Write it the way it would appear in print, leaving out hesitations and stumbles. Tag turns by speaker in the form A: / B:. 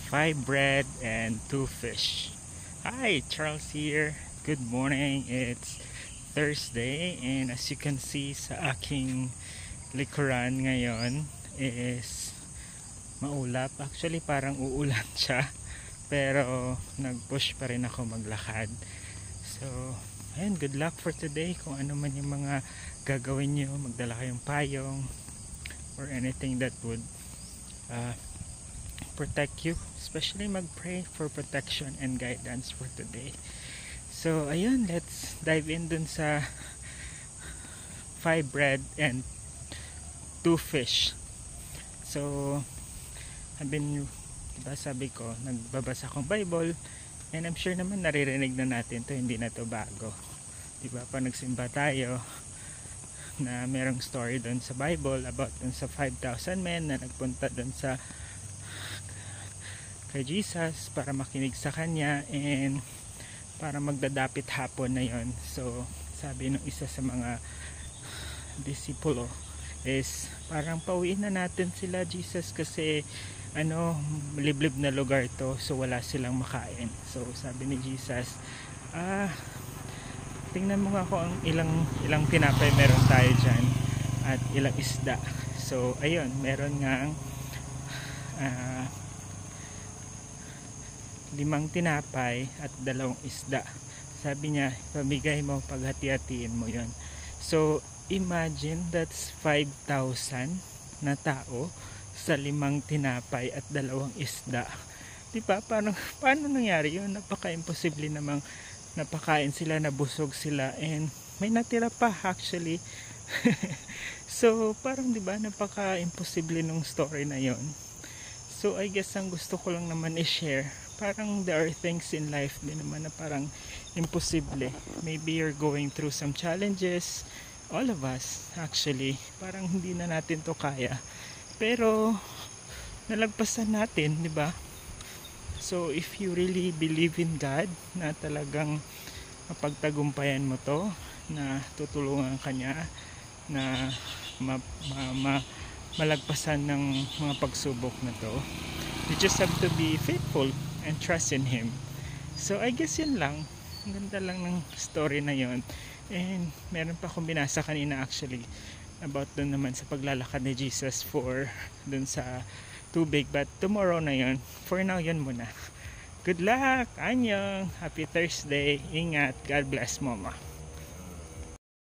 A: 5 bread and 2 fish. Hi, Charles here. Good morning. It's Thursday and as you can see sa aking likuran ngayon is maulap. Actually parang uulan siya pero nag-push pa rin ako maglakad. So, ayun, good luck for today. Kung ano man yung mga gagawin nyo, magdala kayong payong or anything that would protect you, especially mag-pray for protection and guidance for today. So ayun, let's dive in dun sa 5 bread and 2 fish. So I've been, diba sabi ko, nagbabasa akong Bible and I'm sure naman naririnig na natin to, hindi na to bago, diba? Pa nagsimba tayo na merong story dun sa Bible about dun sa 5,000 men na nagpunta dun sa kay Jesus para makinig sa kanya and para magdadapit hapon na yon. So sabi ng isa sa mga disipulo is parang pauwiin na natin sila, Jesus, kasi liblib na lugar to, so wala silang makain. So sabi ni Jesus, tingnan mo nga kung ilang tinapay meron tayo dyan at ilang isda. So ayun, meron nga 5 tinapay at 2 isda. Sabi niya, pamigay mo, paghati-hatiin mo yon. So imagine, that's 5,000 na tao sa 5 tinapay at 2 isda. Diba? Paano nangyari yun? Napaka-imposible namang napakain sila, nabusog sila, and may natira pa actually. So parang diba, napaka-imposible nung story na yon. So I guess ang gusto ko lang naman i-share, parang there are things in life din naman na parang imposible. Maybe you're going through some challenges, all of us actually, parang hindi na natin to kaya, pero nalagpasan natin, di ba? So if you really believe in God na talagang mapagtagumpayan mo to, na tutulungan ka niya na malagpasan ng mga pagsubok na to, you just have to be faithful and trust in Him. So I guess yun lang, ang ganda lang ng story na yon. And meron pa akong binasa kanina actually about dun naman sa paglalakad ni Jesus for dun sa tubig, but tomorrow na yon. For now yun muna. Good luck, anyong, happy Thursday, ingat, God bless, mama.